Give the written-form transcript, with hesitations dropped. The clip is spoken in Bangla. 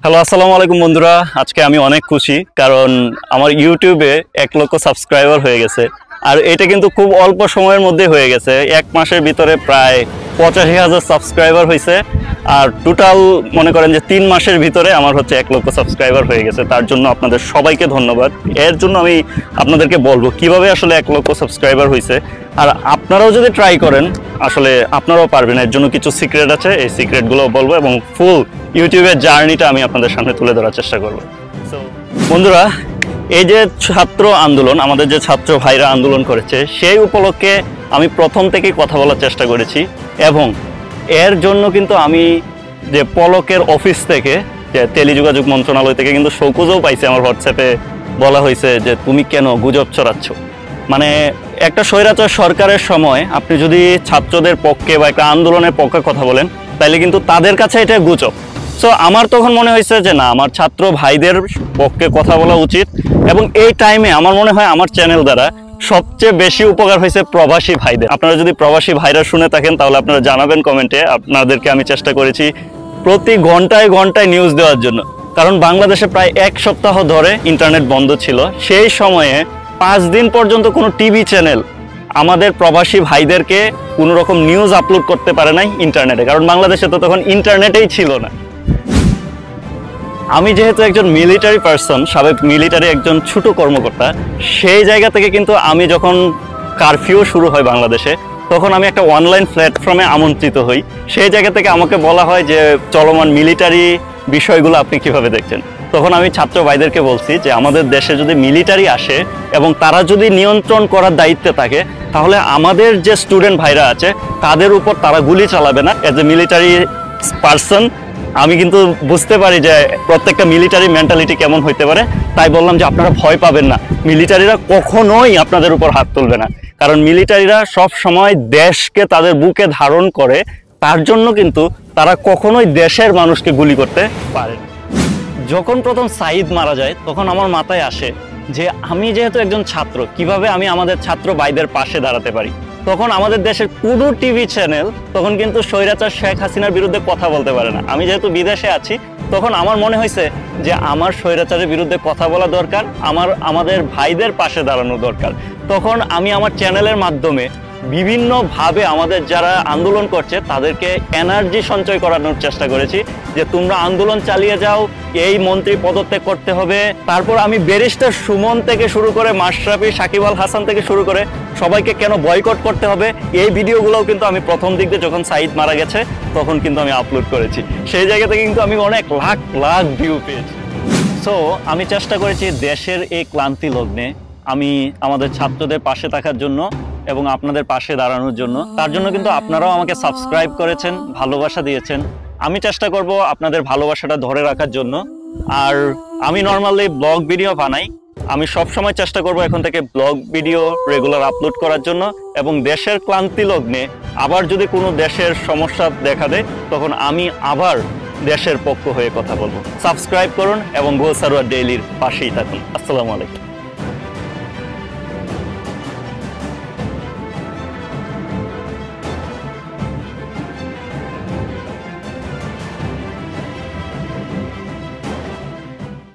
হ্যালো, আসসালামু আলাইকুম বন্ধুরা। আজকে আমি অনেক খুশি, কারণ আমার ইউটিউবে 1 লক্ষ সাবস্ক্রাইবার হয়ে গেছে। আর এটা কিন্তু খুব অল্প সময়ের মধ্যে হয়ে গেছে। 1 মাসের ভিতরে প্রায় 85,000 সাবস্ক্রাইবার হয়েছে। আর টোটাল মনে করেন যে 3 মাসের ভিতরে আমার হচ্ছে 1 লক্ষ সাবস্ক্রাইবার হয়ে গেছে। তার জন্য আপনাদের সবাইকে ধন্যবাদ। এর জন্য আমি আপনাদেরকে বলবো কিভাবে আসলে 1 লক্ষ সাবস্ক্রাইবার হয়েছে। আর আপনারাও যদি ট্রাই করেন আসলে আপনারাও পারবেন। এর জন্য কিছু সিক্রেট আছে, এই সিক্রেটগুলো বলবো এবং ফুল ইউটিউবের জার্নিটা আমি আপনাদের সামনে তুলে ধরার চেষ্টা করবো। বন্ধুরা, এই যে ছাত্র আন্দোলন, আমাদের যে ছাত্র ভাইরা আন্দোলন করেছে, সেই উপলক্ষে আমি প্রথম থেকেই কথা বলার চেষ্টা করেছি। এবং এর জন্য কিন্তু আমি যে পলকের অফিস থেকে, যে টেলিযোগাযোগ মন্ত্রণালয় থেকে কিন্তু শোকজও পাইছি। আমার হোয়াটসঅ্যাপে বলা হয়েছে যে তুমি কেন গুজব ছড়াচ্ছ। মানে একটা স্বৈরাচার সরকারের সময় আপনি যদি ছাত্রদের পক্ষে বা একটা আন্দোলনের পক্ষে কথা বলেন, তাইলে কিন্তু তাদের কাছে এটা গুজব। সো আমার তখন মনে হয়েছে যে না, আমার ছাত্র ভাইদের পক্ষে কথা বলা উচিত। এবং এই টাইমে আমার মনে হয় আমার চ্যানেল দ্বারা সবচেয়ে বেশি উপকার হয়েছে প্রবাসী ভাইদের। আপনারা যদি প্রবাসী ভাইরা শুনে থাকেন তাহলে আপনারা জানাবেন কমেন্টে। আপনাদেরকে আমি চেষ্টা করেছি প্রতি ঘন্টায় ঘন্টায় নিউজ দেওয়ার জন্য, কারণ বাংলাদেশে প্রায় 1 সপ্তাহ ধরে ইন্টারনেট বন্ধ ছিল। সেই সময়ে 5 দিন পর্যন্ত কোনো টিভি চ্যানেল আমাদের প্রবাসী ভাইদেরকে কোনো রকম নিউজ আপলোড করতে পারে নাই ইন্টারনেটে, কারণ বাংলাদেশে তো তখন ইন্টারনেটেই ছিল না। আমি যেহেতু একজন মিলিটারি পার্সন, সাবেক মিলিটারি একজন ছোট কর্মকর্তা, সেই জায়গা থেকে কিন্তু আমি যখন কারফিউ শুরু হয় বাংলাদেশে, তখন আমি একটা অনলাইন প্ল্যাটফর্মে আমন্ত্রিত হই। সেই জায়গা থেকে আমাকে বলা হয় যে চলমান মিলিটারি বিষয়গুলো আপনি কিভাবে দেখছেন। তখন আমি ছাত্র ভাইদেরকে বলছি যে আমাদের দেশে যদি মিলিটারি আসে এবং তারা যদি নিয়ন্ত্রণ করার দায়িত্বে থাকে, তাহলে আমাদের যে স্টুডেন্ট ভাইরা আছে তাদের উপর তারা গুলি চালাবে না। এজ এ মিলিটারি পার্সন আমি কিন্তু বুঝতে পারি যে প্রত্যেকটা মিলিটারি মেন্টালিটি কেমন হইতে পারে। তাই বললাম যে আপনারা ভয় পাবেন না, মিলিটারিরা কখনোই আপনাদের উপর হাত তুলবে না। কারণ মিলিটারিরা সব সময় দেশকে তাদের বুকে ধারণ করে, তার জন্য কিন্তু তারা কখনোই দেশের মানুষকে গুলি করতে পারে না। যখন প্রথম সাঈদ মারা যায়, তখন আমার মাথায় আসে যে আমি যেহেতু একজন ছাত্র, কিভাবে আমি আমাদের ছাত্র ভাইদের পাশে দাঁড়াতে পারি। তখন আমাদের দেশের কোনো টিভি চ্যানেল তখন কিন্তু স্বৈরাচার শেখ হাসিনার বিরুদ্ধে কথা বলতে পারে না। আমি যেহেতু বিদেশে আছি, তখন আমার মনে হয়েছে যে আমার স্বৈরাচারের বিরুদ্ধে কথা বলা দরকার, আমাদের ভাইদের পাশে দাঁড়ানো দরকার। তখন আমি আমার চ্যানেলের মাধ্যমে বিভিন্নভাবে আমাদের যারা আন্দোলন করছে তাদেরকে এনার্জি সঞ্চয় করানোর চেষ্টা করেছি যে তোমরা আন্দোলন চালিয়ে যাও, এই মন্ত্রী পদত্যাগ করতে হবে। তারপর আমি ব্যারিস্টার সুমন থেকে শুরু করে মাশরাফি, সাকিব আল হাসান থেকে শুরু করে সবাইকে কেন বয়কট করতে হবে, এই ভিডিওগুলোও কিন্তু আমি প্রথম দিক দিয়ে যখন সাঈদ মারা গেছে তখন কিন্তু আমি আপলোড করেছি। সেই জায়গা থেকে কিন্তু আমি অনেক লাখ লাখ ভিউ পেয়েছি। সো আমি চেষ্টা করেছি দেশের এই ক্লান্তি লগ্নে আমি আমাদের ছাত্রদের পাশে থাকার জন্য এবং আপনাদের পাশে দাঁড়ানোর জন্য। তার জন্য কিন্তু আপনারাও আমাকে সাবস্ক্রাইব করেছেন, ভালোবাসা দিয়েছেন। আমি চেষ্টা করব আপনাদের ভালোবাসাটা ধরে রাখার জন্য। আর আমি নর্মালি ব্লগ ভিডিও বানাই, আমি সব সময় চেষ্টা করব এখন থেকে ব্লগ ভিডিও রেগুলার আপলোড করার জন্য। এবং দেশের ক্লান্তি লগ্নে আবার যদি কোনো দেশের সমস্যা দেখা দেয়, তখন আমি আবার দেশের পক্ষ হয়ে কথা বলবো। সাবস্ক্রাইব করুন এবং গোল সারোয়ার ডেইলির পাশেই থাকুন। আসসালামু আলাইকুম।